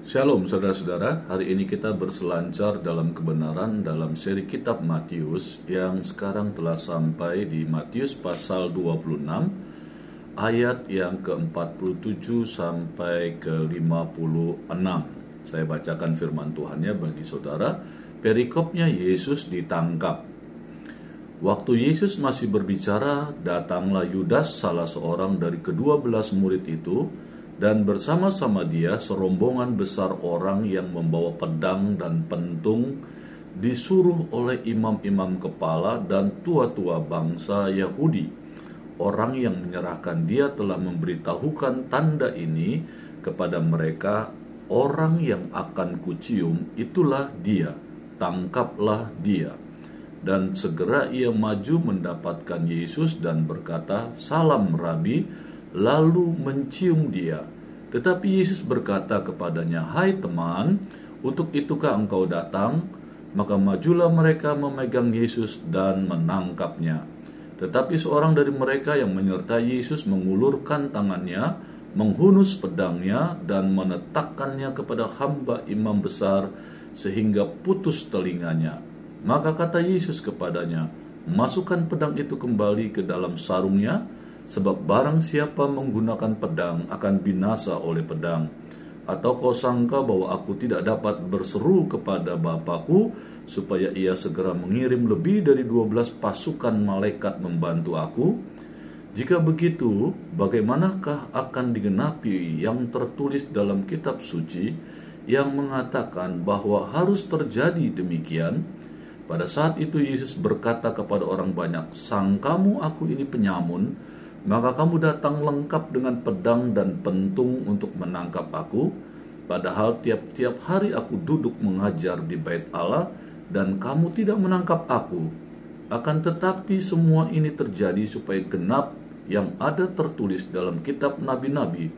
Shalom saudara-saudara, hari ini kita berselancar dalam kebenaran dalam seri kitab Matius yang sekarang telah sampai di Matius pasal 26 ayat yang ke-47 sampai ke-56. Saya bacakan firman Tuhannya bagi saudara. Perikopnya Yesus ditangkap. Waktu Yesus masih berbicara, datanglah Yudas, salah seorang dari ke-12 murid itu, dan bersama-sama dia serombongan besar orang yang membawa pedang dan pentung, disuruh oleh imam-imam kepala dan tua-tua bangsa Yahudi. Orang yang menyerahkan dia telah memberitahukan tanda ini kepada mereka, orang yang akan kucium itulah dia, tangkaplah dia. Dan segera ia maju mendapatkan Yesus dan berkata, "Salam Rabi," lalu mencium dia. Tetapi Yesus berkata kepadanya, "Hai teman, untuk itukah engkau datang?" Maka majulah mereka memegang Yesus dan menangkapnya. Tetapi seorang dari mereka yang menyertai Yesus mengulurkan tangannya, menghunus pedangnya dan menetakkannya kepada hamba imam besar sehingga putus telinganya. Maka kata Yesus kepadanya, "Masukkan pedang itu kembali ke dalam sarungnya, sebab barang siapa menggunakan pedang akan binasa oleh pedang. Atau kau sangka bahwa aku tidak dapat berseru kepada Bapakku supaya ia segera mengirim lebih dari 12 pasukan malaikat membantu aku? Jika begitu, bagaimanakah akan digenapi yang tertulis dalam kitab suci yang mengatakan bahwa harus terjadi demikian?" Pada saat itu Yesus berkata kepada orang banyak, "Sangkamu aku ini penyamun, maka kamu datang lengkap dengan pedang dan pentung untuk menangkap aku, padahal tiap-tiap hari aku duduk mengajar di bait Allah dan kamu tidak menangkap aku. Akan tetapi semua ini terjadi supaya genap yang ada tertulis dalam kitab nabi-nabi."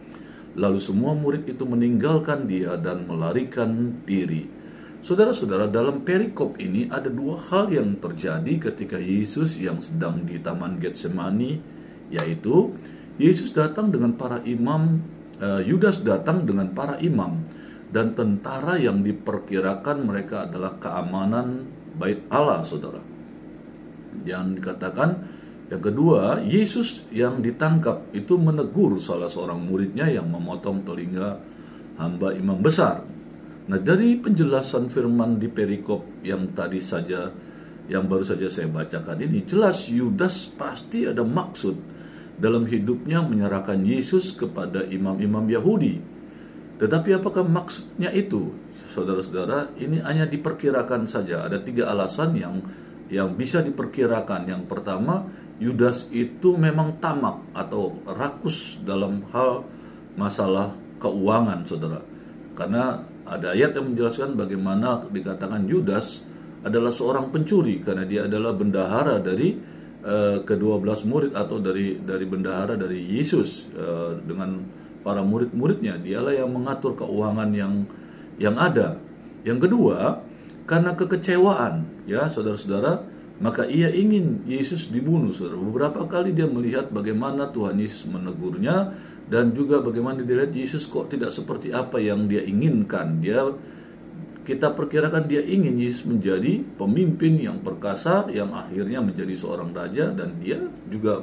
Lalu semua murid itu meninggalkan dia dan melarikan diri. Saudara-saudara, dalam perikop ini ada dua hal yang terjadi ketika Yesus yang sedang di Taman Getsemani, yaitu Yesus datang dengan para imam, Yudas datang dengan para imam dan tentara yang diperkirakan mereka adalah keamanan bait Allah, saudara. Yang dikatakan yang kedua, Yesus yang ditangkap itu menegur salah seorang muridnya yang memotong telinga hamba imam besar. Nah, dari penjelasan firman di perikop yang baru saja saya bacakan ini, jelas Yudas pasti ada maksud dalam hidupnya menyerahkan Yesus kepada imam-imam Yahudi. Tetapi apakah maksudnya itu? Saudara-saudara, ini hanya diperkirakan saja. Ada 3 alasan yang bisa diperkirakan. Yang pertama, Yudas itu memang tamak atau rakus dalam hal masalah keuangan, saudara. Karena ada ayat yang menjelaskan bagaimana dikatakan Yudas adalah seorang pencuri, karena dia adalah bendahara dari ke-12 murid atau dari bendahara dari Yesus dengan para murid-muridnya. Dialah yang mengatur keuangan yang ada. Yang kedua, karena kekecewaan, ya saudara-saudara, maka ia ingin Yesus dibunuh, saudara. Beberapa kali dia melihat bagaimana Tuhan Yesus menegurnya, dan juga bagaimana dilihat Yesus kok tidak seperti apa yang dia inginkan. Kita perkirakan dia ingin Yesus menjadi pemimpin yang perkasa, yang akhirnya menjadi seorang raja, dan dia juga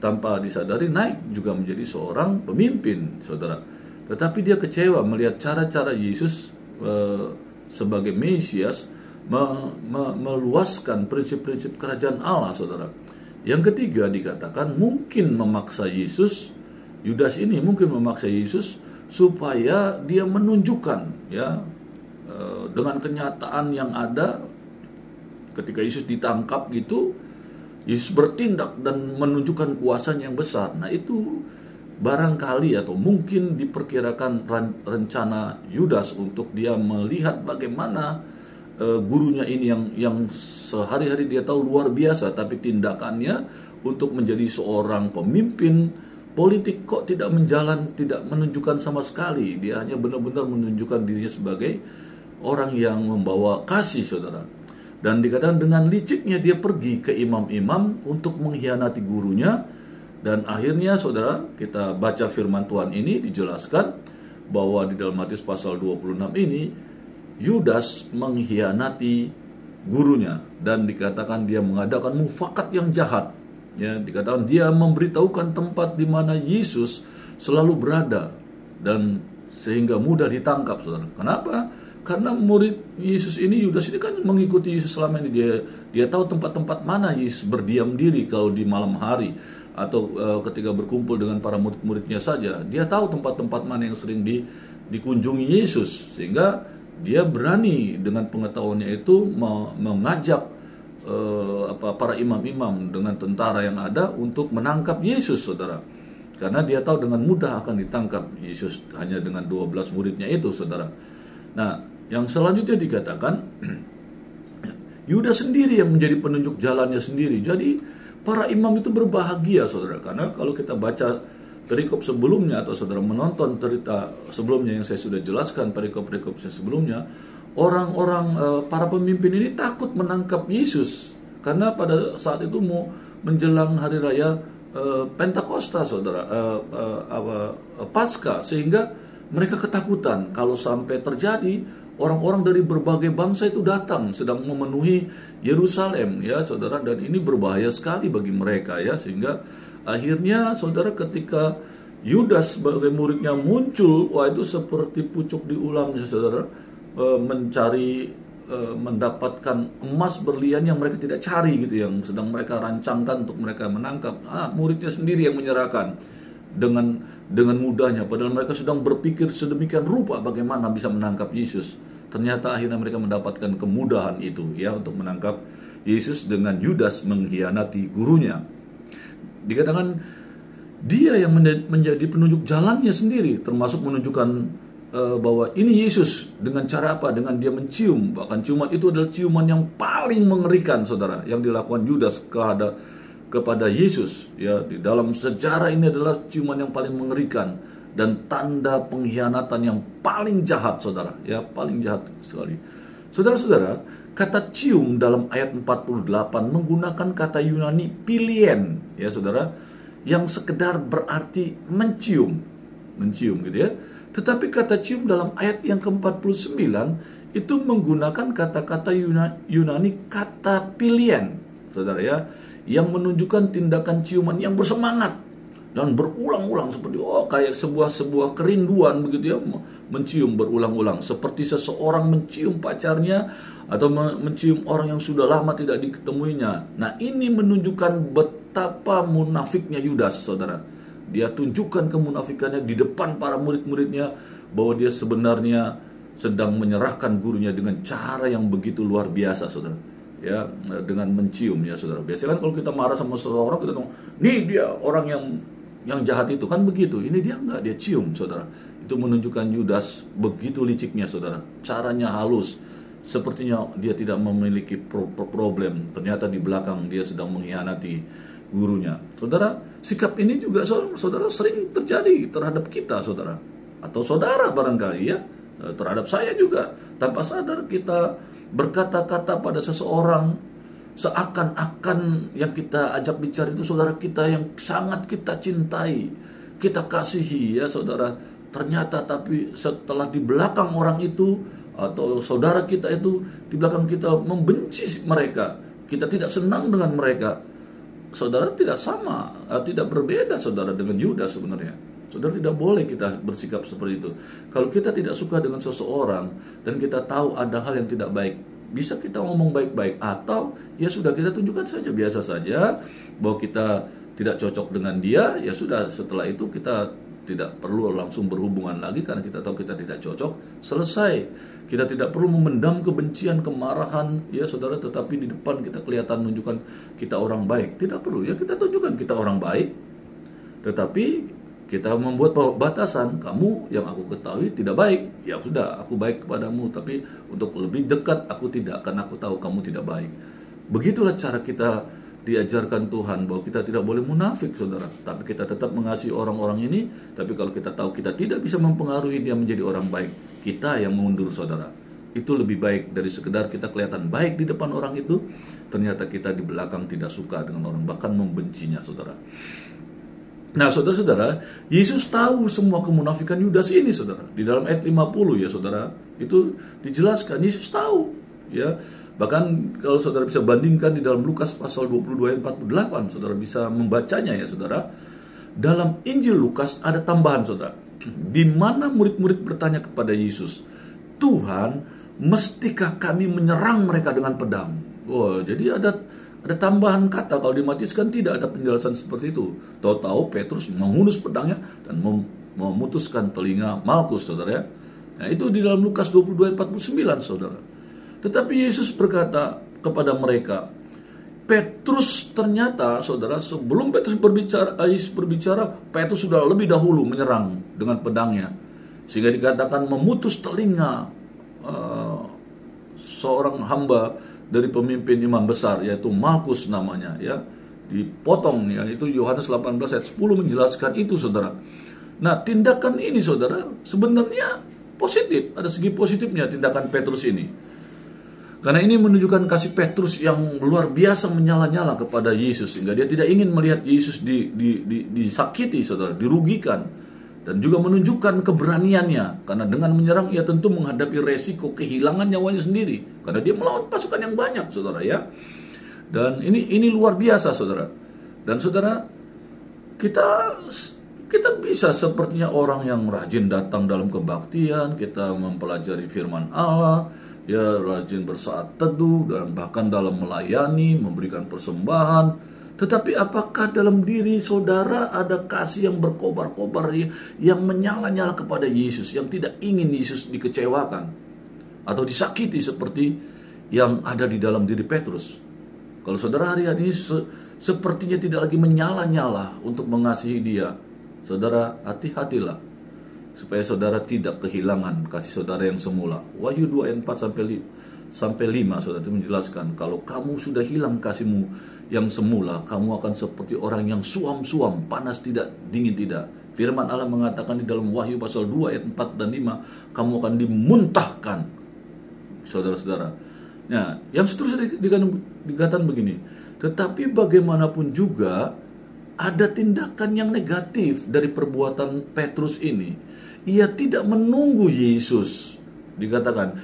tanpa disadari naik juga menjadi seorang pemimpin, saudara. Tetapi dia kecewa melihat cara-cara Yesus sebagai Mesias meluaskan prinsip-prinsip kerajaan Allah, saudara. Yang ketiga dikatakan mungkin memaksa Yesus, Yudas ini mungkin memaksa Yesus supaya dia menunjukkan, ya, dengan kenyataan yang ada ketika Yesus ditangkap gitu, Yesus bertindak dan menunjukkan kuasanya yang besar. Nah, itu barangkali atau mungkin diperkirakan rencana Yudas untuk dia melihat bagaimana gurunya ini yang sehari-hari dia tahu luar biasa, tapi tindakannya untuk menjadi seorang pemimpin politik kok tidak menunjukkan sama sekali. Dia hanya benar-benar menunjukkan dirinya sebagai orang yang membawa kasih, saudara. Dan dikatakan dengan liciknya dia pergi ke imam-imam untuk mengkhianati gurunya. Dan akhirnya, saudara, kita baca firman Tuhan ini dijelaskan bahwa di dalam Matius pasal 26 ini Yudas mengkhianati gurunya, dan dikatakan dia mengadakan mufakat yang jahat. Ya, dikatakan dia memberitahukan tempat di mana Yesus selalu berada, dan sehingga mudah ditangkap, saudara. Kenapa? Karena murid Yesus ini, Yudas ini kan mengikuti Yesus selama ini. Dia tahu tempat-tempat mana Yesus berdiam diri kalau di malam hari, atau ketika berkumpul dengan para murid-muridnya saja. Dia tahu tempat-tempat mana yang sering dikunjungi Yesus, sehingga dia berani dengan pengetahuannya itu mengajak para imam-imam dengan tentara yang ada untuk menangkap Yesus, saudara. Karena dia tahu dengan mudah akan ditangkap Yesus hanya dengan 12 muridnya itu, saudara. Nah, yang selanjutnya dikatakan Yudas sendiri yang menjadi penunjuk jalannya sendiri. Jadi para imam itu berbahagia, saudara, karena kalau kita baca perikop sebelumnya, atau saudara menonton cerita sebelumnya yang saya sudah jelaskan, perikop-perikop sebelumnya, orang-orang para pemimpin ini takut menangkap Yesus karena pada saat itu mau menjelang hari raya Pentakosta, saudara, Paskah, sehingga mereka ketakutan kalau sampai terjadi orang-orang dari berbagai bangsa itu datang sedang memenuhi Yerusalem, ya saudara, dan ini berbahaya sekali bagi mereka, ya, sehingga akhirnya saudara ketika Yudas sebagai muridnya muncul, wah itu seperti pucuk di ulamnya, saudara, mencari mendapatkan emas berlian yang mereka tidak cari, gitu, yang sedang mereka rancangkan untuk mereka menangkap. Muridnya sendiri yang menyerahkan dengan mudahnya, padahal mereka sedang berpikir sedemikian rupa bagaimana bisa menangkap Yesus. Ternyata akhirnya mereka mendapatkan kemudahan itu, ya, untuk menangkap Yesus dengan Yudas mengkhianati gurunya. Dikatakan dia yang menjadi penunjuk jalannya sendiri, termasuk menunjukkan bahwa ini Yesus dengan cara apa? Dengan dia mencium. Bahkan ciuman itu adalah ciuman yang paling mengerikan, saudara, yang dilakukan Yudas kepada Yesus, ya. Di dalam sejarah ini adalah ciuman yang paling mengerikan dan tanda pengkhianatan yang paling jahat, saudara, ya, paling jahat sekali. Saudara-saudara, kata cium dalam ayat 48 menggunakan kata Yunani pilien, ya saudara, yang sekedar berarti mencium gitu, ya. Tetapi kata cium dalam ayat yang ke-49 itu menggunakan kata-kata Yunani kata pilien, saudara, ya, yang menunjukkan tindakan ciuman yang bersemangat dan berulang-ulang, seperti kayak sebuah kerinduan, begitu, ya, mencium berulang-ulang seperti seseorang mencium pacarnya atau mencium orang yang sudah lama tidak diketemuinya. Nah, ini menunjukkan betapa munafiknya Yudas, saudara. Dia tunjukkan kemunafikannya di depan para murid-muridnya, bahwa dia sebenarnya sedang menyerahkan gurunya dengan cara yang begitu luar biasa, saudara, ya, dengan mencium, ya saudara. Biasanya kan kalau kita marah sama seseorang, kita ngomong, nih dia orang yang jahat itu, kan begitu. Ini dia enggak, dia cium, saudara. Itu menunjukkan Yudas begitu liciknya, saudara. Caranya halus, sepertinya dia tidak memiliki problem. Ternyata di belakang dia sedang mengkhianati gurunya. Saudara, sikap ini juga, saudara, sering terjadi terhadap kita, saudara, atau saudara barangkali, ya, terhadap saya juga. Tanpa sadar kita berkata-kata pada seseorang seakan-akan yang kita ajak bicara itu saudara kita yang sangat kita cintai, kita kasihi, ya saudara. Ternyata tapi setelah di belakang orang itu atau saudara kita itu, di belakang kita membenci mereka, kita tidak senang dengan mereka. Saudara, tidak sama, tidak berbeda, saudara, dengan Yudas sebenarnya. Saudara, tidak boleh kita bersikap seperti itu. Kalau kita tidak suka dengan seseorang dan kita tahu ada hal yang tidak baik, bisa kita ngomong baik-baik, atau ya sudah, kita tunjukkan saja biasa saja bahwa kita tidak cocok dengan dia. Ya sudah, setelah itu kita tidak perlu langsung berhubungan lagi karena kita tahu kita tidak cocok. Selesai. Kita tidak perlu memendam kebencian, kemarahan, ya saudara, tetapi di depan kita kelihatan menunjukkan kita orang baik. Tidak perlu, ya, kita tunjukkan kita orang baik, tetapi kita membuat batasan. Kamu yang aku ketahui tidak baik, ya sudah, aku baik kepadamu, tapi untuk lebih dekat aku tidak, karena aku tahu kamu tidak baik. Begitulah cara kita diajarkan Tuhan, bahwa kita tidak boleh munafik, saudara, tapi kita tetap mengasihi orang-orang ini. Tapi kalau kita tahu kita tidak bisa mempengaruhi dia menjadi orang baik, kita yang mundur, saudara. Itu lebih baik dari sekedar kita kelihatan baik di depan orang itu, ternyata kita di belakang tidak suka dengan orang, bahkan membencinya, saudara. Nah, saudara-saudara, Yesus tahu semua kemunafikan Yudas ini, saudara. Di dalam ayat 50 ya, saudara, itu dijelaskan, Yesus tahu, ya. Bahkan kalau saudara bisa bandingkan di dalam Lukas pasal 22 ayat 48, saudara bisa membacanya ya, saudara. Dalam Injil Lukas ada tambahan, saudara. Di mana murid-murid bertanya kepada Yesus, Tuhan, mestikah kami menyerang mereka dengan pedang? Oh, jadi ada tambahan kata. Kalau di Matius kan tidak ada penjelasan seperti itu. Tahu-tahu Petrus menghunus pedangnya dan memutuskan telinga Malkus, saudara ya. Nah, itu di dalam Lukas 22 ayat 49, saudara. Tetapi Yesus berkata kepada mereka, Petrus ternyata, saudara, sebelum Petrus berbicara, Petrus sudah lebih dahulu menyerang dengan pedangnya. Sehingga dikatakan memutus telinga seorang hamba dari pemimpin imam besar, yaitu Malkus namanya, ya, dipotong, ya. Itu Yohanes 18 ayat 10 menjelaskan itu, saudara. Nah, tindakan ini, saudara, sebenarnya positif, ada segi positifnya tindakan Petrus ini, karena ini menunjukkan kasih Petrus yang luar biasa menyala-nyala kepada Yesus, sehingga dia tidak ingin melihat Yesus disakiti, saudara, dirugikan. Dan juga menunjukkan keberaniannya, karena dengan menyerang ia tentu menghadapi resiko kehilangan nyawanya sendiri, karena dia melawan pasukan yang banyak, saudara ya. Dan ini luar biasa, saudara. Dan saudara, kita bisa sepertinya orang yang rajin datang dalam kebaktian, kita mempelajari firman Allah, ya, rajin bersaat teduh, dan bahkan dalam melayani, memberikan persembahan. Tetapi apakah dalam diri saudara ada kasih yang berkobar-kobar, yang menyala-nyala kepada Yesus, yang tidak ingin Yesus dikecewakan atau disakiti seperti yang ada di dalam diri Petrus? Kalau saudara hari-hari ini sepertinya tidak lagi menyala-nyala untuk mengasihi dia, saudara, hati-hatilah supaya saudara tidak kehilangan kasih saudara yang semula. Wahyu 2 ayat 4 sampai 5, saudara, itu menjelaskan, kalau kamu sudah hilang kasihmu yang semula, kamu akan seperti orang yang suam-suam, panas tidak, dingin tidak. Firman Allah mengatakan di dalam Wahyu pasal 2 ayat 4 dan 5, kamu akan dimuntahkan, saudara-saudara. Nah, yang seterusnya dikatakan begini, tetapi bagaimanapun juga ada tindakan yang negatif dari perbuatan Petrus ini. Ia tidak menunggu Yesus. Dikatakan,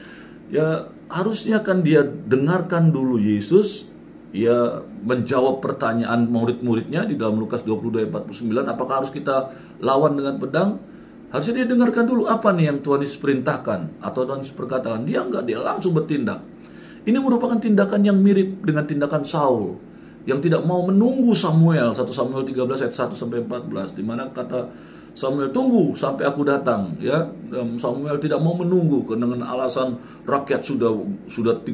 ya, harusnya kan dia dengarkan dulu Yesus. Ia menjawab pertanyaan murid-muridnya di dalam Lukas 22 ayat 49, apakah harus kita lawan dengan pedang? Harusnya dia dengarkan dulu apa nih yang Tuhan Yesus perintahkan atau Tuhan Yesus perkatakan. Dia langsung bertindak. Ini merupakan tindakan yang mirip dengan tindakan Saul yang tidak mau menunggu Samuel, 1 Samuel 13 ayat 1 sampai 14, di mana kata Samuel, tunggu sampai aku datang, ya. Dan Samuel tidak mau menunggu dengan alasan rakyat sudah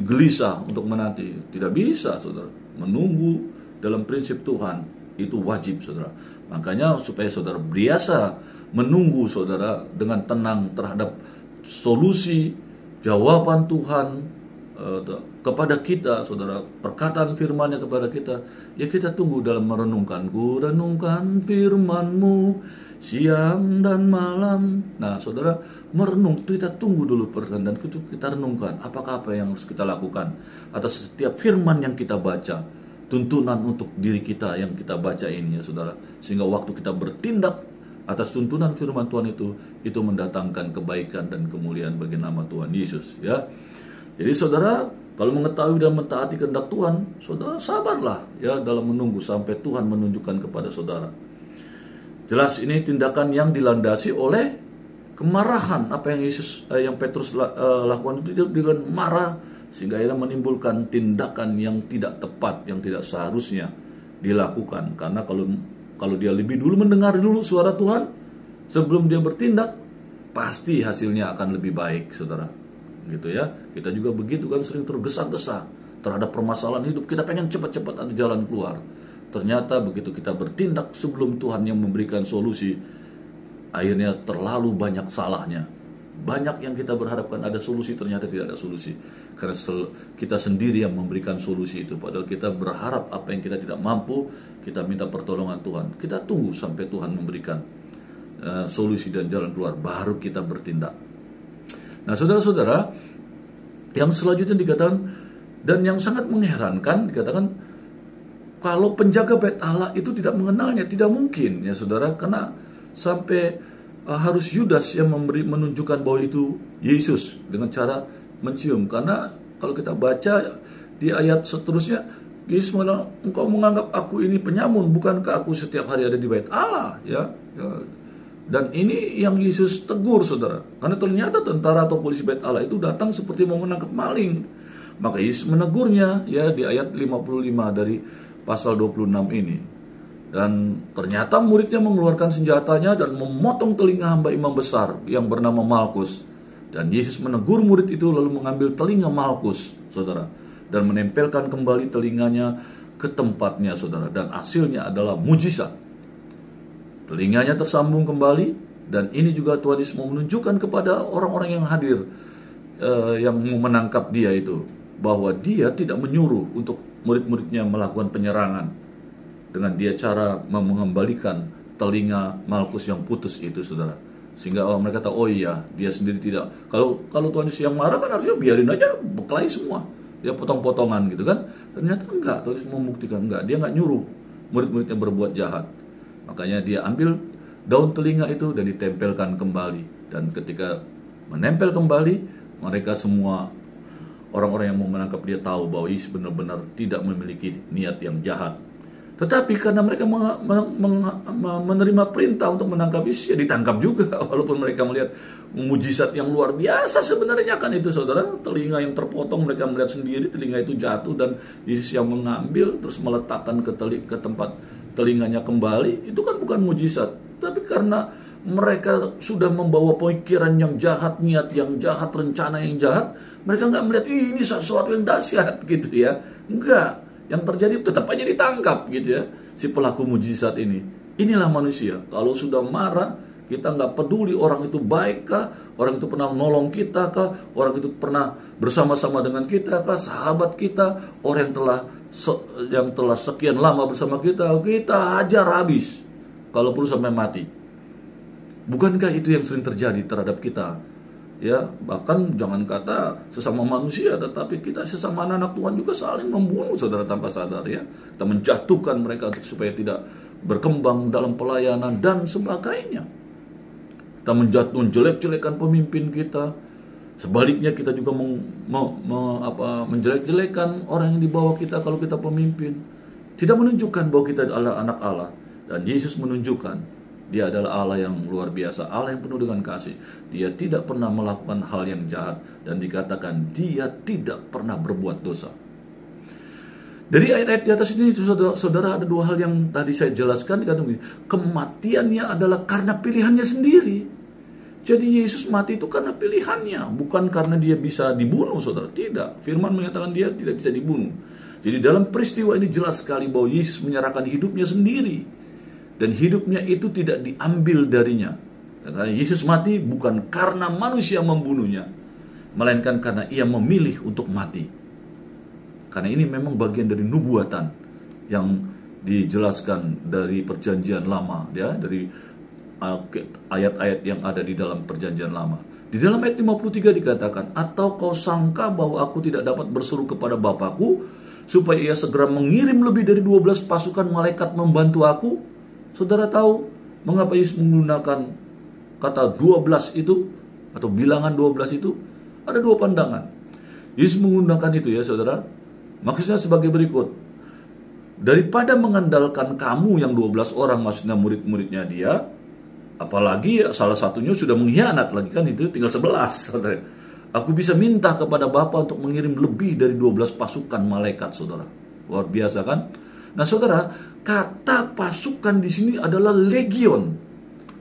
gelisah untuk menanti. Tidak bisa, saudara. Menunggu dalam prinsip Tuhan itu wajib, saudara. Makanya supaya saudara biasa menunggu, saudara, dengan tenang terhadap solusi jawaban Tuhan kepada kita, saudara, perkataan firman-Nya kepada kita, ya kita tunggu dalam merenungkan. Ku renungkan firman-Mu siang dan malam. Nah, saudara, merenung itu kita tunggu dulu perkataan dan kita renungkan apakah apa yang harus kita lakukan atas setiap firman yang kita baca, tuntunan untuk diri kita yang kita baca ini, ya saudara, sehingga waktu kita bertindak atas tuntunan firman Tuhan itu mendatangkan kebaikan dan kemuliaan bagi nama Tuhan Yesus, ya. Jadi saudara, kalau mengetahui dan mentaati kehendak Tuhan, saudara sabarlah, ya, dalam menunggu sampai Tuhan menunjukkan kepada saudara. Jelas ini tindakan yang dilandasi oleh kemarahan. Apa yang Petrus lakukan itu dengan marah, sehingga akhirnya menimbulkan tindakan yang tidak tepat, yang tidak seharusnya dilakukan. Karena kalau dia lebih dulu mendengar dulu suara Tuhan sebelum dia bertindak, pasti hasilnya akan lebih baik, saudara. Gitu ya. Kita juga begitu kan, sering tergesa-gesa terhadap permasalahan hidup. Kita pengen cepat-cepat ada jalan keluar. Ternyata begitu kita bertindak sebelum Tuhan yang memberikan solusi, akhirnya terlalu banyak salahnya. Banyak yang kita berharapkan ada solusi, ternyata tidak ada solusi. Karena kita sendiri yang memberikan solusi itu. Padahal kita berharap apa yang kita tidak mampu, kita minta pertolongan Tuhan. Kita tunggu sampai Tuhan memberikan solusi dan jalan keluar, baru kita bertindak. Nah, saudara-saudara, yang selanjutnya dikatakan, dan yang sangat mengherankan, dikatakan, ku renungkan firman-Mu siang dan malam. Nah, saudara, merenung itu kita tunggu dulu perkataan dan tuntunan firman Tuhan itu mendatangkan kebaikan dan kemuliaan bagi nama Tuhan Yesus, ya. Jadi saudara, kalau mengetahui dan mentaati kehendak Tuhan, saudara sabarlah, ya, dalam menunggu sampai Tuhan menunjukkan kepada saudara. Jelas ini tindakan yang dilandasi oleh kalau penjaga bait Allah itu tidak mengenalnya, tidak mungkin ya saudara, karena sampai harus Yudas yang menunjukkan bahwa itu Yesus dengan cara mencium. Karena kalau kita baca di ayat seterusnya, Yesus mengatakan, engkau menganggap aku ini penyamun, bukankah aku setiap hari ada di bait Allah? Ya. Dan ini yang Yesus tegur saudara, karena ternyata tentara atau polisi bait Allah itu datang seperti mau menangkap maling. Maka Yesus menegurnya ya di ayat 55 dari pasal 26 ini. Dan ternyata muridnya mengeluarkan senjatanya dan memotong telinga hamba imam besar yang bernama Malkus. Dan Yesus menegur murid itu lalu mengambil telinga Malkus, saudara, dan menempelkan kembali telinganya ke tempatnya, saudara. Dan hasilnya adalah mujizat. Telinganya tersambung kembali, dan ini juga Tuhan Yesus mau menunjukkan kepada orang-orang yang hadir, yang mau menangkap dia itu, bahwa dia tidak menyuruh untuk murid-muridnya melakukan penyerangan dengan dia cara mengembalikan telinga Malkus yang putus itu, saudara. Sehingga mereka tahu, oh iya, dia sendiri tidak. Kalau Tuhan Yesus yang marah kan harusnya biarin aja berkelahi semua, dia potong-potongan gitu kan. Ternyata enggak, Tuhan Yesus membuktikan enggak, dia enggak nyuruh murid-muridnya berbuat jahat. Makanya dia ambil daun telinga itu dan ditempelkan kembali. Dan ketika menempel kembali, mereka semua orang-orang yang mau menangkap dia tahu bahwa Yesus benar-benar tidak memiliki niat yang jahat. Tetapi karena mereka menerima perintah untuk menangkap Yesus, ya ditangkap juga. Walaupun mereka melihat mujizat yang luar biasa sebenarnya kan itu, saudara. Telinga yang terpotong, mereka melihat sendiri telinga itu jatuh, dan Yesus yang mengambil terus meletakkan ke tempat telinganya kembali. Itu kan bukan mujizat, tapi karena mereka sudah membawa pemikiran yang jahat, niat yang jahat, rencana yang jahat, mereka nggak melihat ini sesuatu yang dahsyat gitu ya. Enggak, yang terjadi tetap aja ditangkap gitu ya, si pelaku mujizat ini. Inilah manusia, kalau sudah marah, kita nggak peduli orang itu baik kah, orang itu pernah menolong kita kah, orang itu pernah bersama-sama dengan kita kah, sahabat kita, orang yang telah sekian lama bersama kita hajar habis, kalau perlu sampai mati. Bukankah itu yang sering terjadi terhadap kita? Ya, bahkan jangan kata sesama manusia, tetapi kita sesama anak Tuhan juga saling membunuh, saudara, tanpa sadar ya. Kita menjatuhkan mereka supaya tidak berkembang dalam pelayanan dan sebagainya. Kita menjelek-jelekan pemimpin kita. Sebaliknya kita juga menjelek-jelekan orang yang di bawah kita kalau kita pemimpin. Tidak menunjukkan bahwa kita adalah anak Allah. Dan Yesus menunjukkan dia adalah Allah yang luar biasa, Allah yang penuh dengan kasih. Dia tidak pernah melakukan hal yang jahat, dan dikatakan dia tidak pernah berbuat dosa. Dari ayat-ayat di atas ini, saudara, ada dua hal yang tadi saya jelaskan. Kematiannya adalah karena pilihannya sendiri. Jadi Yesus mati itu karena pilihannya, bukan karena dia bisa dibunuh, saudara. Tidak, firman menyatakan dia tidak bisa dibunuh. Jadi dalam peristiwa ini jelas sekali bahwa Yesus menyerahkan hidupnya sendiri, dan hidupnya itu tidak diambil darinya. Karena Yesus mati bukan karena manusia membunuhnya, melainkan karena ia memilih untuk mati. Karena ini memang bagian dari nubuatan yang dijelaskan dari perjanjian lama, ya, dari ayat-ayat yang ada di dalam perjanjian lama. Di dalam ayat 53 dikatakan, atau kau sangka bahwa aku tidak dapat berseru kepada Bapakku supaya ia segera mengirim lebih dari 12 pasukan malaikat membantu aku? Saudara tahu mengapa Yesus menggunakan kata 12 itu, atau bilangan 12 itu? Ada dua pandangan. Yesus menggunakan itu ya, saudara. Maksudnya sebagai berikut. Daripada mengandalkan kamu yang 12 orang, maksudnya murid-muridnya dia, apalagi salah satunya sudah mengkhianat lagi kan, itu tinggal 11, saudara. Aku bisa minta kepada Bapa untuk mengirim lebih dari 12 pasukan malaikat, saudara. Luar biasa kan? Nah, saudara, kata pasukan di sini adalah legion,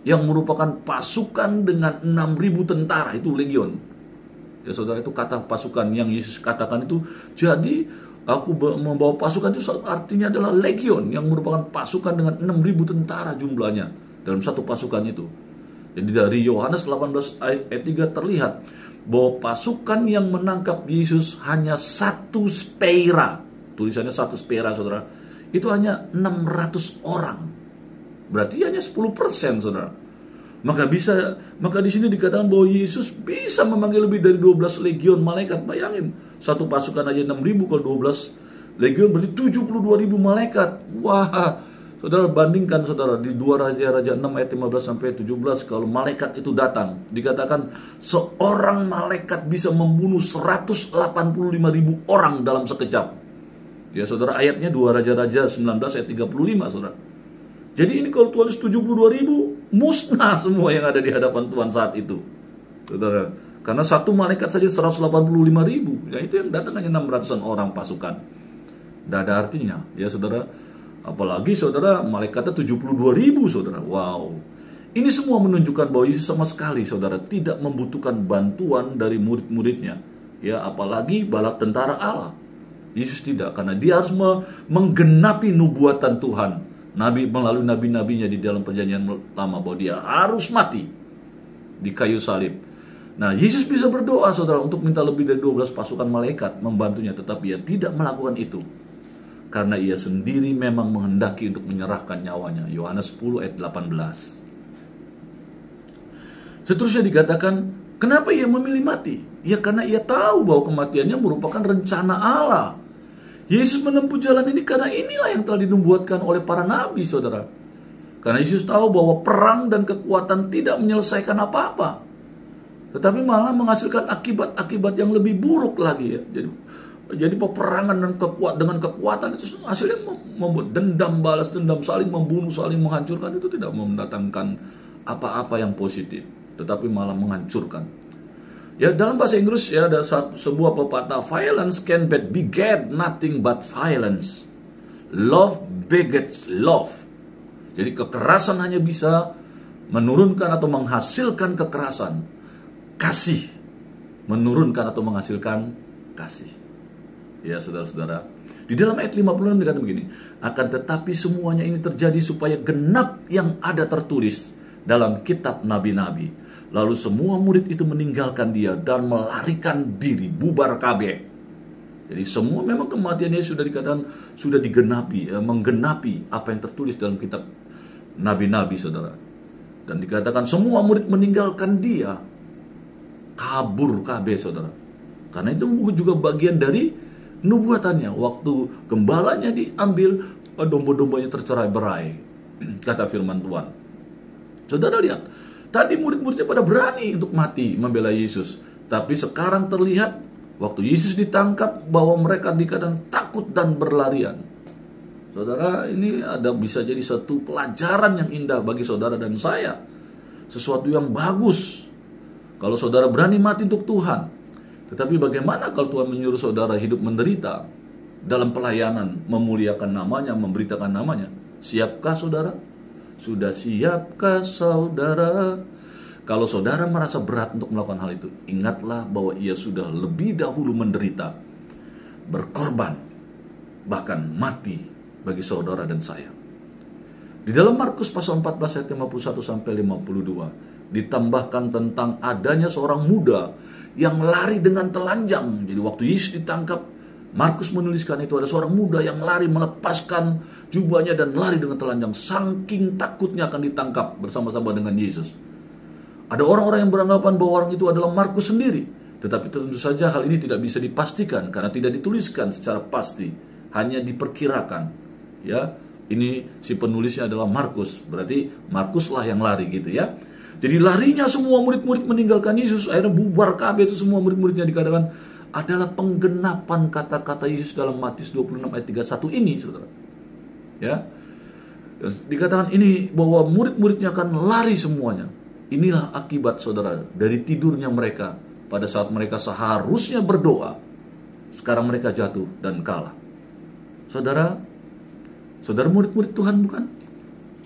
yang merupakan pasukan dengan 6.000 tentara, itu legion. Ya, saudara, itu kata pasukan yang Yesus katakan itu. Jadi, aku membawa pasukan itu artinya adalah legion, yang merupakan pasukan dengan 6.000 tentara jumlahnya dalam satu pasukan itu. Jadi dari Yohanes 18 ayat 3 terlihat bahwa pasukan yang menangkap Yesus hanya 1 spera. Tulisannya 1 spera, saudara. Itu hanya 600 orang. Berarti hanya 10%, saudara. Maka di sini dikatakan bahwa Yesus bisa memanggil lebih dari 12 legion malaikat. Bayangin, satu pasukan aja 6.000, kalau 12 Legion berarti 72.000 malaikat. Wah, saudara bandingkan saudara di 2 Raja-Raja 6 ayat 15 sampai 17, kalau malaikat itu datang, dikatakan seorang malaikat bisa membunuh 185.000 orang dalam sekejap. Ya saudara, ayatnya 2 Raja-Raja 19 ayat 35 saudara. Jadi ini kalau Tuhan 72.000, musnah semua yang ada di hadapan Tuhan saat itu. Saudara, karena satu malaikat saja 185.000. Ya itu yang datang hanya 600-an orang pasukan. Tidak ada artinya, ya saudara. Apalagi saudara, malaikatnya 72.000 saudara. Wow. Ini semua menunjukkan bahwa Yesus sama sekali saudara tidak membutuhkan bantuan dari murid-muridnya. Ya, apalagi bala tentara Allah. Yesus tidak, karena dia harus menggenapi nubuatan Tuhan. Nabi melalui nabi-nabinya di dalam perjanjian lama bahwa dia harus mati di kayu salib. Nah, Yesus bisa berdoa saudara untuk minta lebih dari 12 pasukan malaikat membantunya, tetapi ia tidak melakukan itu. Karena ia sendiri memang menghendaki untuk menyerahkan nyawanya. Yohanes 10 ayat 18. Seterusnya dikatakan, kenapa ia memilih mati? Ya karena ia tahu bahwa kematiannya merupakan rencana Allah. Yesus menempuh jalan ini karena inilah yang telah dinubuatkan oleh para nabi, saudara. Karena Yesus tahu bahwa perang dan kekuatan tidak menyelesaikan apa-apa, tetapi malah menghasilkan akibat-akibat yang lebih buruk lagi ya. Jadi peperangan dan dengan kekuatan itu hasilnya membuat dendam, balas dendam, saling membunuh, saling menghancurkan. Itu tidak mendatangkan apa-apa yang positif, tetapi malah menghancurkan. Ya, dalam bahasa Inggris ya ada sebuah pepatah, violence can beget nothing but violence. Love begets love. Jadi kekerasan hanya bisa menurunkan atau menghasilkan kekerasan. Kasih menurunkan atau menghasilkan kasih. Ya saudara-saudara, di dalam ayat 56 dikatakan begini, akan tetapi semuanya ini terjadi supaya genap yang ada tertulis dalam kitab nabi-nabi. Lalu semua murid itu meninggalkan dia dan melarikan diri, bubar kabeh. Jadi semua memang kematiannya sudah dikatakan, sudah digenapi, menggenapi apa yang tertulis dalam kitab nabi-nabi, saudara. Dan dikatakan semua murid meninggalkan dia, kabur kabeh, saudara. Karena itu juga bagian dari nubuatannya. Waktu gembalanya diambil, domba-dombanya tercerai-berai, kata firman Tuhan. Saudara lihat, tadi murid-muridnya pada berani untuk mati membela Yesus. Tapi sekarang terlihat waktu Yesus ditangkap bahwa mereka dikatakan takut dan berlarian. Saudara, ini bisa jadi satu pelajaran yang indah bagi saudara dan saya. Sesuatu yang bagus kalau saudara berani mati untuk Tuhan. Tetapi bagaimana kalau Tuhan menyuruh saudara hidup menderita dalam pelayanan, memuliakan namanya, memberitakan namanya? Siapkah saudara? Sudah siapkah saudara? Kalau saudara merasa berat untuk melakukan hal itu, ingatlah bahwa ia sudah lebih dahulu menderita, berkorban, bahkan mati bagi saudara dan saya. Di dalam Markus pasal 14 ayat 51 sampai 52 ditambahkan tentang adanya seorang muda yang lari dengan telanjang. Jadi waktu Yesus ditangkap, Markus menuliskan itu ada seorang muda yang lari melepaskan jubahnya dan lari dengan telanjang. Saking takutnya akan ditangkap bersama-sama dengan Yesus. Ada orang-orang yang beranggapan bahwa orang itu adalah Markus sendiri. Tetapi tentu saja hal ini tidak bisa dipastikan karena tidak dituliskan secara pasti. Hanya diperkirakan. Ya, ini si penulisnya adalah Markus. Berarti Markuslah yang lari gitu ya. Jadi larinya semua murid-murid meninggalkan Yesus. Akhirnya bubar kabeh itu semua murid-muridnya, dikatakan adalah penggenapan kata-kata Yesus dalam Matius 26 ayat 31 ini, saudara. Ya, dikatakan ini bahwa murid-muridnya akan lari semuanya. Inilah akibat, saudara, dari tidurnya mereka pada saat mereka seharusnya berdoa. Sekarang mereka jatuh dan kalah. Saudara murid-murid Tuhan bukan?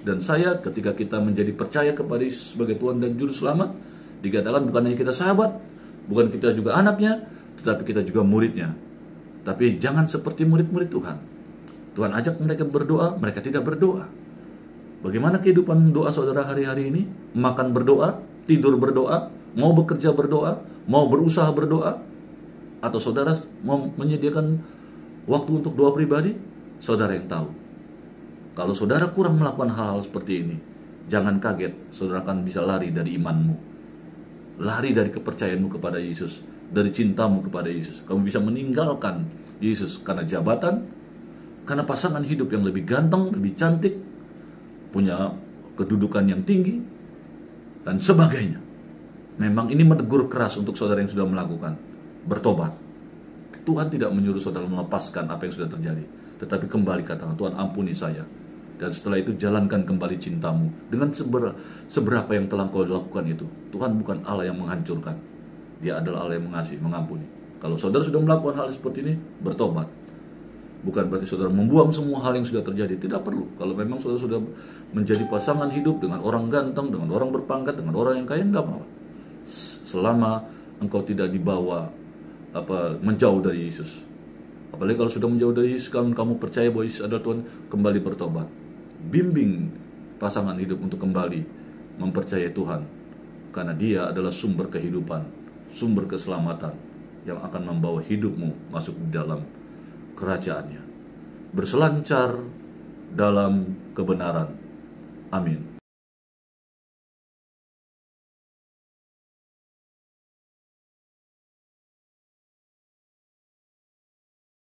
Dan saya ketika kita menjadi percaya kepada Yesus sebagai Tuhan dan Juru Selamat, dikatakan bukan hanya kita sahabat, bukan kita juga anaknya, tetapi kita juga muridnya. Tapi jangan seperti murid-murid Tuhan. Tuhan ajak mereka berdoa, mereka tidak berdoa. Bagaimana kehidupan doa saudara hari-hari ini? Makan berdoa, tidur berdoa, mau bekerja berdoa, mau berusaha berdoa? Atau saudara mau menyediakan waktu untuk doa pribadi? Saudara yang tahu. Kalau saudara kurang melakukan hal-hal seperti ini, jangan kaget, saudara akan bisa lari dari imanmu. Lari dari kepercayaanmu kepada Yesus, dari cintamu kepada Yesus. Kamu bisa meninggalkan Yesus karena jabatan, karena pasangan hidup yang lebih ganteng, lebih cantik, punya kedudukan yang tinggi, dan sebagainya. Memang ini menegur keras untuk saudara yang sudah melakukan. Bertobat. Tuhan tidak menyuruh saudara melepaskan apa yang sudah terjadi, tetapi kembali katakan, Tuhan ampuni saya. Dan setelah itu jalankan kembali cintamu dengan seberapa yang telah kau lakukan itu. Tuhan bukan Allah yang menghancurkan. Dia adalah Allah yang mengasihi, mengampuni. Kalau saudara sudah melakukan hal seperti ini, bertobat. Bukan berarti saudara membuang semua hal yang sudah terjadi. Tidak perlu. Kalau memang saudara sudah menjadi pasangan hidup dengan orang ganteng, dengan orang berpangkat, dengan orang yang kaya, enggak apa-apa. Selama engkau tidak dibawa menjauh dari Yesus. Apalagi kalau sudah menjauh dari Yesus, kamu percaya bahwa Yesus adalah Tuhan, kembali bertobat. Bimbing pasangan hidup untuk kembali mempercayai Tuhan, karena Dia adalah sumber kehidupan, sumber keselamatan yang akan membawa hidupmu masuk di dalam kerajaannya. Berselancar dalam kebenaran. Amin.